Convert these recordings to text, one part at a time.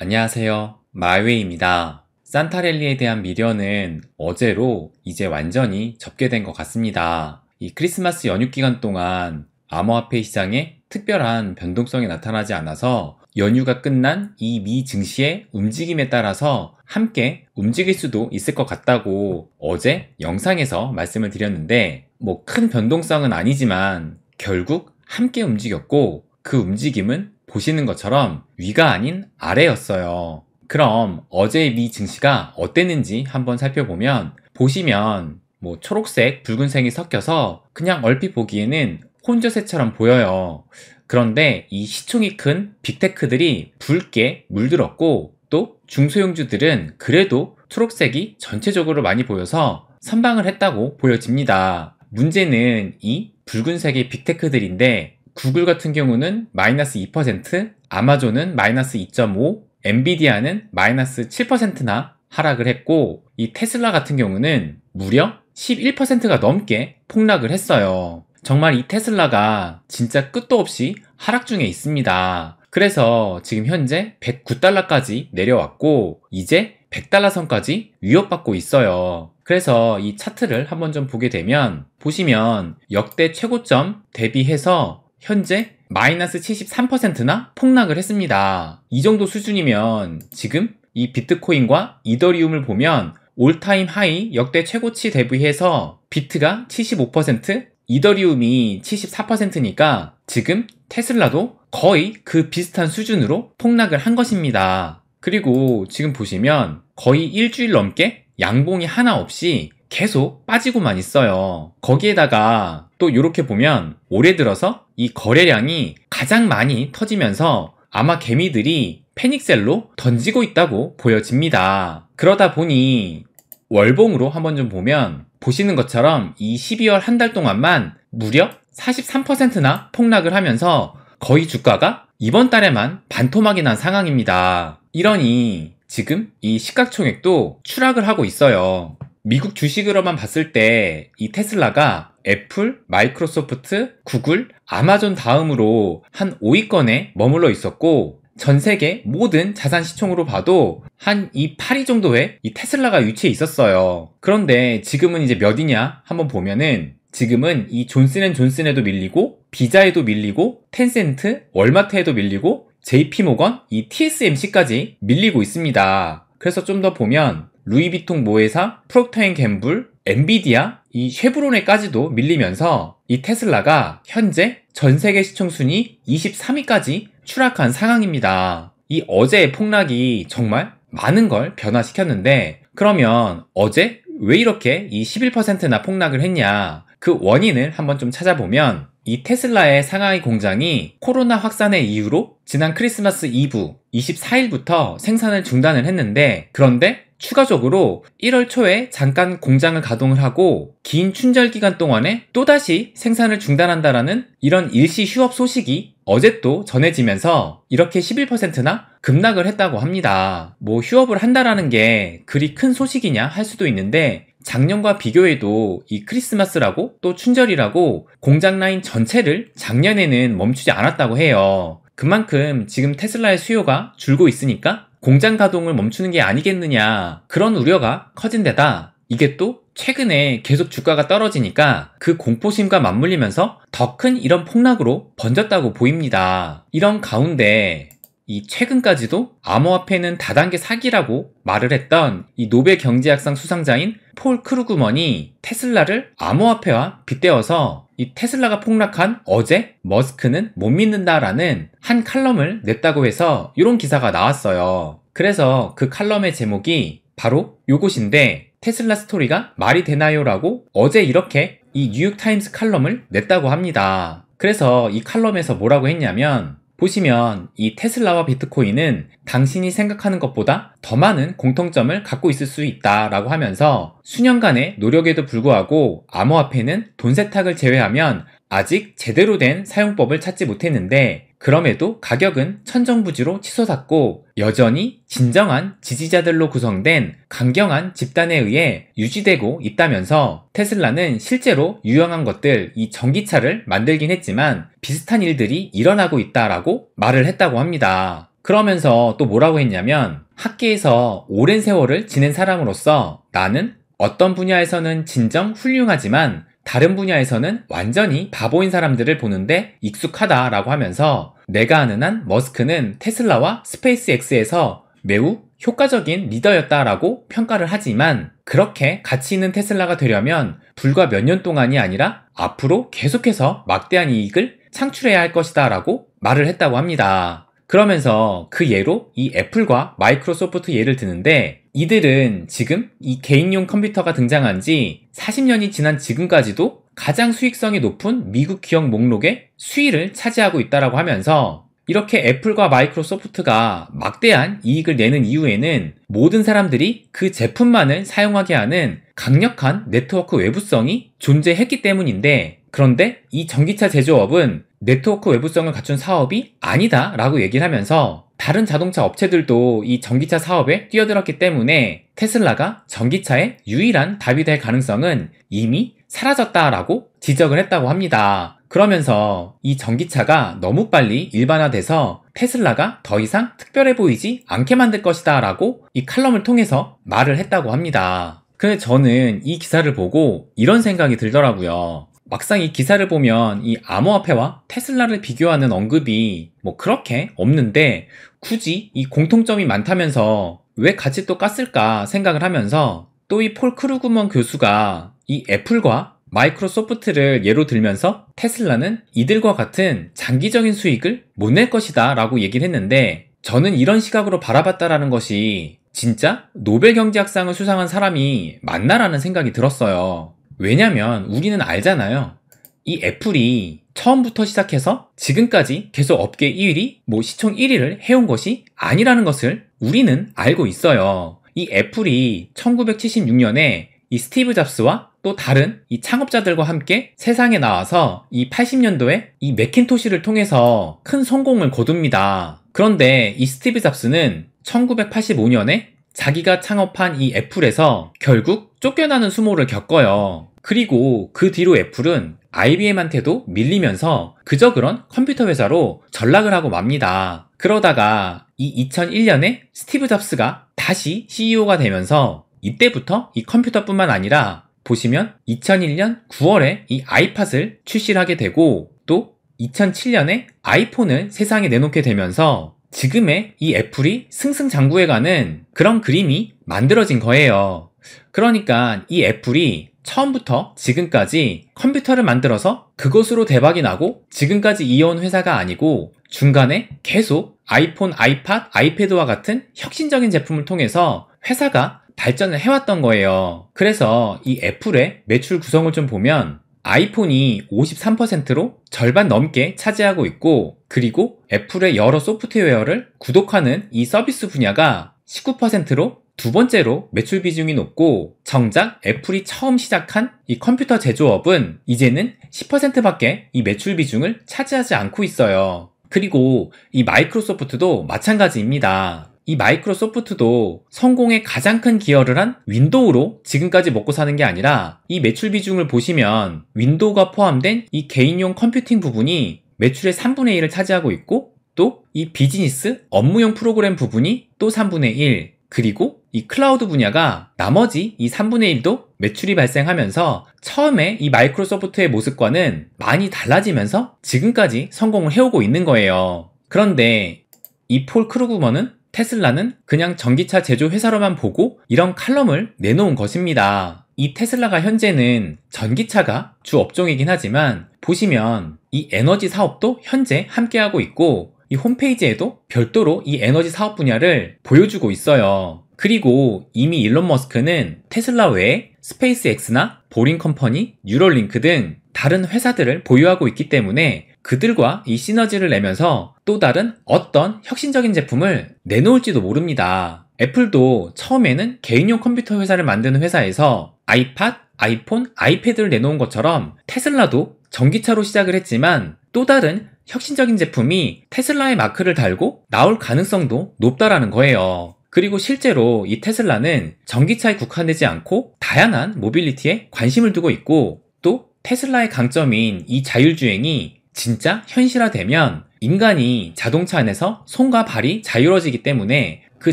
안녕하세요. 마이웨이입니다. 산타랠리에 대한 미련은 어제로 이제 완전히 접게 된 것 같습니다. 이 크리스마스 연휴 기간 동안 암호화폐 시장에 특별한 변동성이 나타나지 않아서 연휴가 끝난 이 미 증시의 움직임에 따라서 함께 움직일 수도 있을 것 같다고 어제 영상에서 말씀을 드렸는데 큰 변동성은 아니지만 결국 함께 움직였고 그 움직임은 보시는 것처럼 위가 아닌 아래였어요. 그럼 어제의 미 증시가 어땠는지 한번 살펴보면 보시면 초록색, 붉은색이 섞여서 그냥 얼핏 보기에는 혼조세처럼 보여요. 그런데 이 시총이 큰 빅테크들이 붉게 물들었고 또 중소형주들은 그래도 초록색이 전체적으로 많이 보여서 선방을 했다고 보여집니다. 문제는 이 붉은색의 빅테크들인데 구글 같은 경우는 마이너스 2%, 아마존은 마이너스 2.5, 엔비디아는 마이너스 7%나 하락을 했고 이 테슬라 같은 경우는 무려 11%가 넘게 폭락을 했어요. 정말 이 테슬라가 진짜 끝도 없이 하락 중에 있습니다. 그래서 지금 현재 109달러까지 내려왔고 이제 100달러 선까지 위협받고 있어요. 그래서 이 차트를 한번 좀 보게 되면 보시면 역대 최고점 대비해서 현재 마이너스 73%나 폭락을 했습니다. 이 정도 수준이면 지금 이 비트코인과 이더리움을 보면 올타임 하이 역대 최고치 대비해서 비트가 75%, 이더리움이 74%니까 지금 테슬라도 거의 그 비슷한 수준으로 폭락을 한 것입니다. 그리고 지금 보시면 거의 일주일 넘게 양봉이 하나 없이 계속 빠지고만 있어요. 거기에다가 또 이렇게 보면 올해 들어서 이 거래량이 가장 많이 터지면서 아마 개미들이 패닉셀로 던지고 있다고 보여집니다. 그러다 보니 월봉으로 한번 좀 보면 보시는 것처럼 이 12월 한 달 동안만 무려 43%나 폭락을 하면서 거의 주가가 이번 달에만 반토막이 난 상황입니다. 이러니 지금 이 시가총액도 추락을 하고 있어요. 미국 주식으로만 봤을 때 이 테슬라가 애플, 마이크로소프트, 구글, 아마존 다음으로 한 5위권에 머물러 있었고 전 세계 모든 자산 시총으로 봐도 한 이 8위 정도에 이 테슬라가 위치해 있었어요. 그런데 지금은 이제 몇 위냐 한번 보면은 지금은 이 존슨앤존슨에도 밀리고 비자에도 밀리고 텐센트, 월마트에도 밀리고 JP모건, 이 TSMC까지 밀리고 있습니다. 그래서 좀 더 보면 루이비통 모회사, 프록터앤갬블, 엔비디아, 이 쉐브론에까지도 밀리면서 이 테슬라가 현재 전 세계 시총 순위 23위까지 추락한 상황입니다. 이 어제의 폭락이 정말 많은 걸 변화시켰는데 그러면 어제 왜 이렇게 이 11%나 폭락을 했냐? 그 원인을 한번 좀 찾아보면 이 테슬라의 상하이 공장이 코로나 확산의 이후로 지난 크리스마스 이브 24일부터 생산을 중단을 했는데 그런데 추가적으로 1월 초에 잠깐 공장을 가동을 하고 긴 춘절 기간 동안에 또다시 생산을 중단한다라는 이런 일시 휴업 소식이 어제 또 전해지면서 이렇게 11%나 급락을 했다고 합니다. 휴업을 한다라는 게 그리 큰 소식이냐 할 수도 있는데 작년과 비교해도 이 크리스마스라고 또 춘절이라고 공장 라인 전체를 작년에는 멈추지 않았다고 해요. 그만큼 지금 테슬라의 수요가 줄고 있으니까 공장 가동을 멈추는 게 아니겠느냐 그런 우려가 커진 데다 이게 또 최근에 계속 주가가 떨어지니까 그 공포심과 맞물리면서 더 큰 이런 폭락으로 번졌다고 보입니다. 이런 가운데 이 최근까지도 암호화폐는 다단계 사기라고 말을 했던 이 노벨 경제학상 수상자인 폴 크루그먼이 테슬라를 암호화폐와 빗대어서 이 테슬라가 폭락한 어제 머스크는 못 믿는다라는 한 칼럼을 냈다고 해서 이런 기사가 나왔어요. 그래서 그 칼럼의 제목이 바로 요것인데 테슬라 스토리가 말이 되나요? 라고 어제 이렇게 이 뉴욕타임스 칼럼을 냈다고 합니다. 그래서 이 칼럼에서 뭐라고 했냐면 보시면 이 테슬라와 비트코인은 당신이 생각하는 것보다 더 많은 공통점을 갖고 있을 수 있다라고 하면서 수년간의 노력에도 불구하고 암호화폐는 돈 세탁을 제외하면 아직 제대로 된 사용법을 찾지 못했는데 그럼에도 가격은 천정부지로 치솟았고 여전히 진정한 지지자들로 구성된 강경한 집단에 의해 유지되고 있다면서 테슬라는 실제로 유용한 것들 이 전기차를 만들긴 했지만 비슷한 일들이 일어나고 있다라고 말을 했다고 합니다. 그러면서 또 뭐라고 했냐면 학계에서 오랜 세월을 지낸 사람으로서 나는 어떤 분야에서는 진정 훌륭하지만 다른 분야에서는 완전히 바보인 사람들을 보는데 익숙하다라고 하면서 내가 아는 한 머스크는 테슬라와 스페이스X에서 매우 효과적인 리더였다라고 평가를 하지만 그렇게 가치 있는 테슬라가 되려면 불과 몇 년 동안이 아니라 앞으로 계속해서 막대한 이익을 창출해야 할 것이다 라고 말을 했다고 합니다. 그러면서 그 예로 이 애플과 마이크로소프트 예를 드는데 이들은 지금 이 개인용 컴퓨터가 등장한 지 40년이 지난 지금까지도 가장 수익성이 높은 미국 기업 목록에 수위를 차지하고 있다고 하면서 이렇게 애플과 마이크로소프트가 막대한 이익을 내는 이유에는 모든 사람들이 그 제품만을 사용하게 하는 강력한 네트워크 외부성이 존재했기 때문인데 그런데 이 전기차 제조업은 네트워크 외부성을 갖춘 사업이 아니다 라고 얘기를 하면서 다른 자동차 업체들도 이 전기차 사업에 뛰어들었기 때문에 테슬라가 전기차의 유일한 답이 될 가능성은 이미 사라졌다라고 지적을 했다고 합니다. 그러면서 이 전기차가 너무 빨리 일반화돼서 테슬라가 더 이상 특별해 보이지 않게 만들 것이다 라고 이 칼럼을 통해서 말을 했다고 합니다. 근데 저는 이 기사를 보고 이런 생각이 들더라고요. 막상 이 기사를 보면 이 암호화폐와 테슬라를 비교하는 언급이 뭐 그렇게 없는데 굳이 이 공통점이 많다면서 왜 같이 또 깠을까 생각을 하면서 또 이 폴 크루그먼 교수가 이 애플과 마이크로소프트를 예로 들면서 테슬라는 이들과 같은 장기적인 수익을 못 낼 것이다 라고 얘기를 했는데 저는 이런 시각으로 바라봤다라는 것이 진짜 노벨 경제학상을 수상한 사람이 맞나라는 생각이 들었어요. 왜냐면 우리는 알잖아요. 이 애플이 처음부터 시작해서 지금까지 계속 업계 1위, 시총 1위를 해온 것이 아니라는 것을 우리는 알고 있어요. 이 애플이 1976년에 이 스티브 잡스와 또 다른 이 창업자들과 함께 세상에 나와서 이 80년도에 이 매킨토시를 통해서 큰 성공을 거둡니다. 그런데 이 스티브 잡스는 1985년에 자기가 창업한 이 애플에서 결국 쫓겨나는 수모를 겪어요. 그리고 그 뒤로 애플은 IBM한테도 밀리면서 그저 그런 컴퓨터 회사로 전락을 하고 맙니다. 그러다가 이 2001년에 스티브 잡스가 다시 CEO가 되면서 이때부터 이 컴퓨터뿐만 아니라 보시면 2001년 9월에 이 아이팟을 출시를 하게 되고 또 2007년에 아이폰을 세상에 내놓게 되면서 지금의 이 애플이 승승장구해가는 그런 그림이 만들어진 거예요. 그러니까 이 애플이 처음부터 지금까지 컴퓨터를 만들어서 그것으로 대박이 나고 지금까지 이어온 회사가 아니고 중간에 계속 아이폰, 아이팟, 아이패드와 같은 혁신적인 제품을 통해서 회사가 발전을 해왔던 거예요. 그래서 이 애플의 매출 구성을 좀 보면 아이폰이 53%로 절반 넘게 차지하고 있고 그리고 애플의 여러 소프트웨어를 구독하는 이 서비스 분야가 19%로 두 번째로 매출 비중이 높고 정작 애플이 처음 시작한 이 컴퓨터 제조업은 이제는 10%밖에 이 매출 비중을 차지하지 않고 있어요. 그리고 이 마이크로소프트도 마찬가지입니다. 이 마이크로소프트도 성공에 가장 큰 기여를 한 윈도우로 지금까지 먹고 사는 게 아니라 이 매출 비중을 보시면 윈도우가 포함된 이 개인용 컴퓨팅 부분이 매출의 3분의 1을 차지하고 있고 또 이 비즈니스 업무용 프로그램 부분이 또 3분의 1 그리고 이 클라우드 분야가 나머지 이 3분의 1도 매출이 발생하면서 처음에 이 마이크로소프트의 모습과는 많이 달라지면서 지금까지 성공을 해오고 있는 거예요. 그런데 이 폴 크루그먼은 테슬라는 그냥 전기차 제조 회사로만 보고 이런 칼럼을 내놓은 것입니다. 이 테슬라가 현재는 전기차가 주 업종이긴 하지만 보시면 이 에너지 사업도 현재 함께하고 있고 이 홈페이지에도 별도로 이 에너지 사업 분야를 보여주고 있어요. 그리고 이미 일론 머스크는 테슬라 외에 스페이스X나 보링컴퍼니, 뉴럴링크 등 다른 회사들을 보유하고 있기 때문에 그들과 이 시너지를 내면서 또 다른 어떤 혁신적인 제품을 내놓을지도 모릅니다. 애플도 처음에는 개인용 컴퓨터 회사를 만드는 회사에서 아이팟, 아이폰, 아이패드를 내놓은 것처럼 테슬라도 전기차로 시작을 했지만 또 다른 혁신적인 제품이 테슬라의 마크를 달고 나올 가능성도 높다라는 거예요. 그리고 실제로 이 테슬라는 전기차에 국한되지 않고 다양한 모빌리티에 관심을 두고 있고 또 테슬라의 강점인 이 자율주행이 진짜 현실화되면 인간이 자동차 안에서 손과 발이 자유로워지기 때문에 그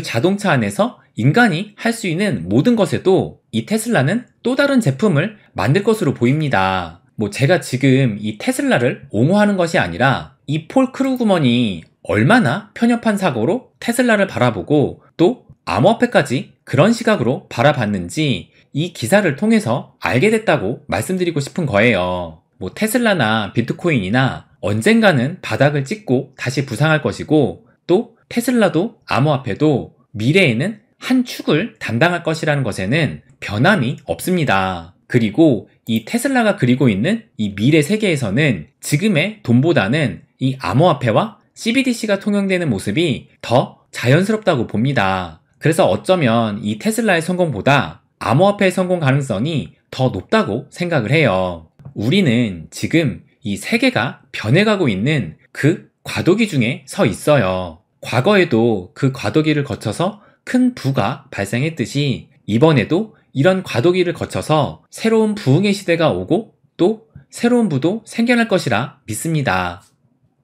자동차 안에서 인간이 할 수 있는 모든 것에도 이 테슬라는 또 다른 제품을 만들 것으로 보입니다. 제가 지금 이 테슬라를 옹호하는 것이 아니라 이 폴 크루그먼이 얼마나 편협한 사고로 테슬라를 바라보고 또 암호화폐까지 그런 시각으로 바라봤는지 이 기사를 통해서 알게 됐다고 말씀드리고 싶은 거예요. 테슬라나 비트코인이나 언젠가는 바닥을 찍고 다시 부상할 것이고 또 테슬라도 암호화폐도 미래에는 한 축을 담당할 것이라는 것에는 변함이 없습니다. 그리고 이 테슬라가 그리고 있는 이 미래 세계에서는 지금의 돈보다는 이 암호화폐와 CBDC가 통용되는 모습이 더 자연스럽다고 봅니다. 그래서 어쩌면 이 테슬라의 성공보다 암호화폐의 성공 가능성이 더 높다고 생각을 해요. 우리는 지금 이 세계가 변해가고 있는 그 과도기 중에 서 있어요. 과거에도 그 과도기를 거쳐서 큰 부가 발생했듯이 이번에도 이런 과도기를 거쳐서 새로운 부흥의 시대가 오고 또 새로운 부도 생겨날 것이라 믿습니다.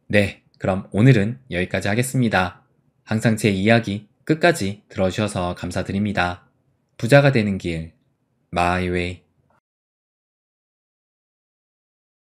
네, 그럼 오늘은 여기까지 하겠습니다. 항상 제 이야기 끝까지 들어주셔서 감사드립니다. 부자가 되는 길, 마이웨이.